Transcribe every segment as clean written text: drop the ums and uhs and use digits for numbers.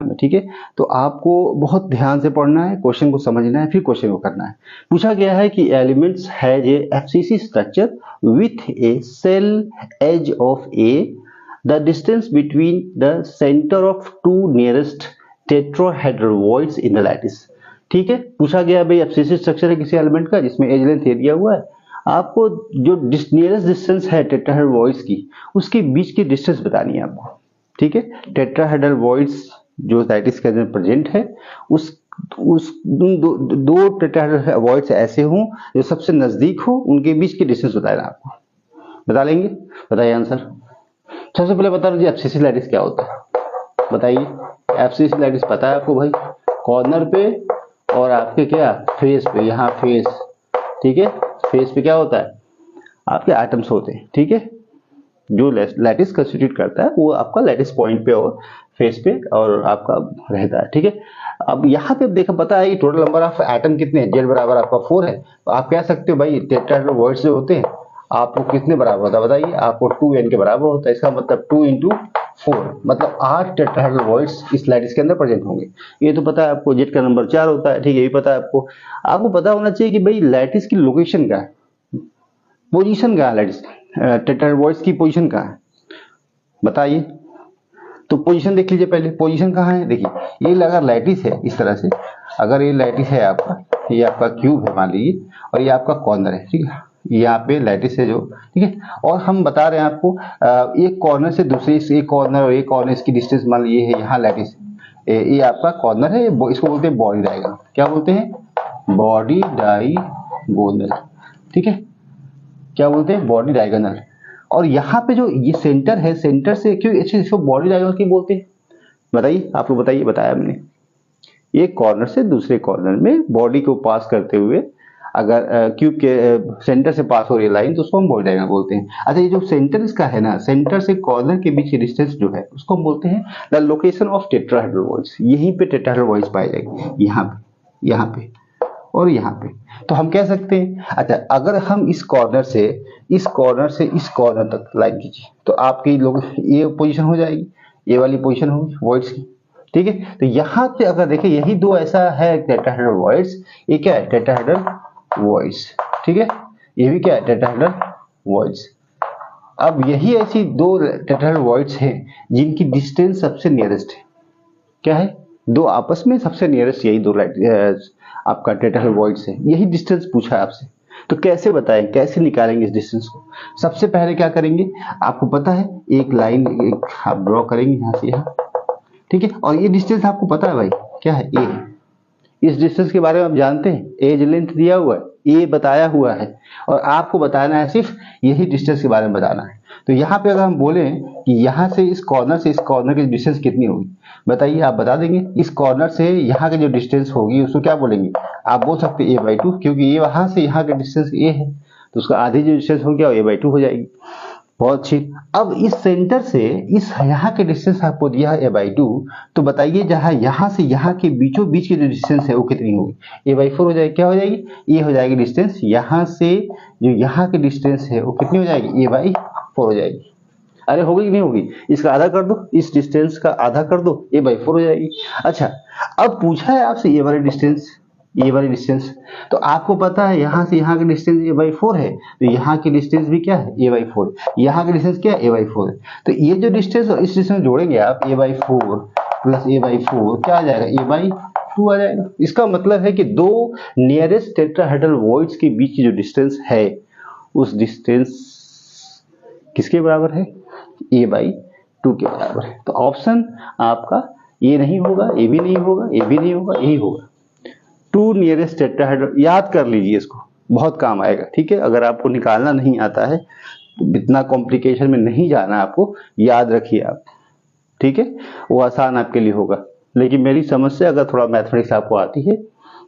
ठीक है। तो आपको बहुत ध्यान से पढ़ना है, क्वेश्चन को समझना है, फिर क्वेश्चन को करना है। पूछा गया है कि elements has a FCC structure with a cell edge of a, the distance between the centre of two nearest tetrahedral voids in the lattice. ठीक है, पूछा गया भाई एफसीसी स्ट्रक्चर है किसी एलिमेंट का जिसमें एज लेंथ दिया हुआ है, आपको जो नियरेस्ट डिस्टेंस है टेट्राहेड्रल वॉइड्स की, उसके बीच की डिस्टेंस बतानी है आपको। ठीक है, टेट्राहेड्रल वॉइड्स जो लैटिस के अंदर प्रेजेंट है, उस दो टेट्राहेड्रल वॉइड्स ऐसे हों जो सबसे नजदीक हो, उनके बीच की डिस्टेंस बताना आपको। बता लेंगे? बताइए आंसर। सबसे पहले बता दीजिए एफसीसी लैटिस क्या होता है, बताइए। एफसीसी लैटिस पता है आपको भाई, कॉर्नर पे और आपके क्या फेस पे, यहाँ फेस, ठीक है, फेस पे क्या होता है, आपके एटम्स होते हैं। ठीक है, जो लैटिस कंस्टिट्यूट करता है वो आपका लैटिस पॉइंट पे और फेस पे और आपका रहता है। ठीक है, अब यहाँ पे देखा पता है कि टोटल नंबर ऑफ एटम कितने हैं, जेड बराबर आपका 4 है। तो आप कह सकते हो भाई टेट्राहेड्रल वॉइड्स जो होते हैं आपको कितने बराबर होता है, बताइए। आपको 2n के बराबर होता है। इसका मतलब 2 इंटू 4 मतलब 8 टेट्राहेड्रल वॉइड्स इस लैटिस के अंदर प्रेजेंट होंगे। ये तो पता है आपको। जेड का नंबर 4 होता है। ठीक है, ये भी पता है आपको। आपको पता होना चाहिए कि भाई लैटिस की लोकेशन क्या है, पोजीशन क्या है, लैटिस टेट्राहेड्रल वॉइड्स की पोजीशन कहाँ है, बताइए। तो पोजीशन देख लीजिए पहले, पोजीशन कहाँ है। देखिए ये अगर लैटिस है इस तरह से, अगर ये लैटिस है आपका, ये आपका क्यूब है मान लीजिए, और ये आपका कॉर्नर है, ठीक है, यहाँ पे लैटिस है जो, ठीक है। और हम बता रहे हैं आपको एक कॉर्नर से दूसरे, एक कॉर्नर और एक कॉर्नर इसकी डिस्टेंस मान लीजिए है, यहाँ लैटिस है, ये आपका कॉर्नर है, इसको बोलते हैं बॉडी डायगोनल। क्या बोलते हैं? Body diagonal. ठीक है, क्या बोलते हैं? Body diagonal. और यहाँ पे जो ये सेंटर है, सेंटर से क्यों इसको बॉडी डायगोनल क्यों बोलते हैं, बताइए। आप लोग बताइए, बताया मैंने। एक कॉर्नर से दूसरे कॉर्नर में बॉडी को पास करते हुए अगर क्यूब के सेंटर से पास हो रही लाइन तो उसको हम बॉडी डायगोनल बोलते हैं। अच्छा, ये जो सेंटर इसका है ना, सेंटर से कॉर्नर के बीच की डिस्टेंस जो है उसको हम बोलते हैं the location of tetrahedral voids. यहीं पे टेट्राहेड्रल वॉइड्स पाई जाएगी, यहाँ पे और यहाँ पे। तो हम कह सकते हैं, अच्छा अगर हम इस कॉर्नर से इस कॉर्नर तक लाइन खींचिए तो आपकी लोग ये पोजीशन हो जाएगी, ये वाली पोजीशन होगी वॉइड्स की। ठीक है, तो यहाँ पे अगर देखें यही दो ऐसा है टेट्राहेड्रल वॉइड्स, ये क्या है? Tetrahedral voids. ठीक है, ये भी क्या है? Tetrahedral voids. अब यही ऐसी दो टेट्राहेड्रल वॉइड्स हैं जिनकी डिस्टेंस सबसे नियरेस्ट है। क्या है? दो आपस में सबसे नियरेस्ट यही दो आपका टेट्राहेड्रल वॉइड्स है। यही डिस्टेंस पूछा है आपसे, तो कैसे बताएं, कैसे निकालेंगे इस डिस्टेंस को? सबसे पहले क्या करेंगे, आपको पता है एक लाइन एक आप ड्रॉ करेंगे यहाँ से यहाँ, ठीक है। और ये डिस्टेंस आपको पता है भाई क्या है? ए। इस डिस्टेंस के बारे में आप जानते हैं, एज लेंथ दिया हुआ है, ए बताया हुआ है, और आपको बताना है सिर्फ यही डिस्टेंस के बारे में बताना है। तो यहाँ पे अगर हम बोले कि यहाँ से इस कॉर्नर की डिस्टेंस कितनी होगी, बताइए। आप बता देंगे इस कॉर्नर से यहाँ की जो डिस्टेंस होगी उसको क्या बोलेंगे? आप बोल सकते हैं a/2, क्योंकि ये वहां से यहाँ का डिस्टेंस a है, तो उसका आधी जो डिस्टेंस हो गया वो a/2 हो जाएगी। बहुत अच्छी। अब इस सेंटर से इस यहाँ के डिस्टेंस आपको दिया है a/2, तो बताइए जहाँ यहाँ से यहाँ के बीचों बीच की जो डिस्टेंस है वो कितनी होगी? a/4 हो जाएगी। क्या हो जाएगी? ये हो जाएगी डिस्टेंस। यहाँ से जो यहाँ की डिस्टेंस है वो कितनी हो जाएगी? a/4 हो जाएगी। अरे होगी कि नहीं होगी? इसका आधा कर दो, इस डिस्टेंस का आधा कर दो, a/4 हो जाएगी। अच्छा, अब पूछा है आपसे ये वाली डिस्टेंस, तो आपको पता है यहाँ से यहाँ की डिस्टेंस a/4 है, तो यहाँ की डिस्टेंस भी क्या है? a/4। यहाँ की डिस्टेंस क्या है? a/4 है। तो ये जो डिस्टेंस और इस डिस्टेंस जोड़ेंगे आप, a/4 प्लस a/4 क्या आ जाएगा? a/2 आ जाएगा। इसका मतलब है कि दो नियरेस्ट टेट्राहेड्रल वॉइड्स के बीच की जो डिस्टेंस है उस डिस्टेंस किसके बराबर है? a/2 के बराबर है। तो ऑप्शन आपका ये नहीं होगा, ये भी नहीं होगा, ये भी नहीं होगा, यही होगा। टू नियरेस्ट टेट्राहेड्रल, याद कर लीजिए इसको, बहुत काम आएगा। ठीक है, अगर आपको निकालना नहीं आता है तो इतना कॉम्प्लिकेशन में नहीं जाना, आपको याद रखिए आप। ठीक है, वो आसान आपके लिए होगा। लेकिन मेरी समझ से अगर थोड़ा मैथमेटिक्स आपको आती है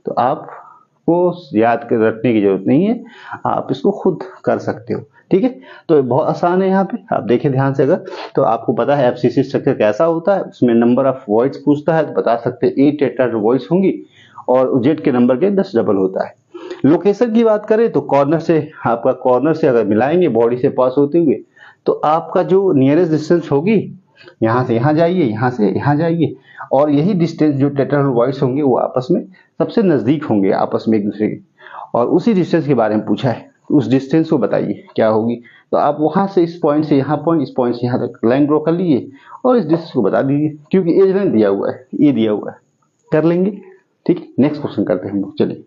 तो आपको याद कर रखने की जरूरत नहीं है, आप इसको खुद कर सकते हो। ठीक है, तो बहुत आसान है। यहाँ पे आप देखें ध्यान से, अगर तो आपको पता है एफसीसी स्ट्रक्चर कैसा होता है, उसमें नंबर ऑफ वॉइड्स पूछता है तो बता सकते हैं 8 टेट्राहेड्रल वॉइड्स होंगी और जेड के नंबर के 10 डबल होता है। लोकेशन की बात करें तो कॉर्नर से अगर मिलाएंगे बॉडी से पास होते हुए, तो आपका जो नियरेस्ट डिस्टेंस होगी यहाँ से यहाँ जाइए, यहाँ से यहाँ जाइए, और यही डिस्टेंस जो टेट्राहेड्रॉइड्स होंगे वो आपस में सबसे नज़दीक होंगे आपस में एक दूसरे के, और उसी डिस्टेंस के बारे में पूछा है। उस डिस्टेंस को बताइए क्या होगी। तो आप वहाँ से इस पॉइंट से यहाँ पॉइंट, इस पॉइंट से यहाँ तक लाइन ड्रॉ कर लीजिए और इस डिस्टेंस को बता दीजिए, क्योंकि एज लाइन दिया हुआ है, ये दिया हुआ है, कर लेंगे। ठीक, नेक्स्ट क्वेश्चन करते हैं हम लोग, चलिए।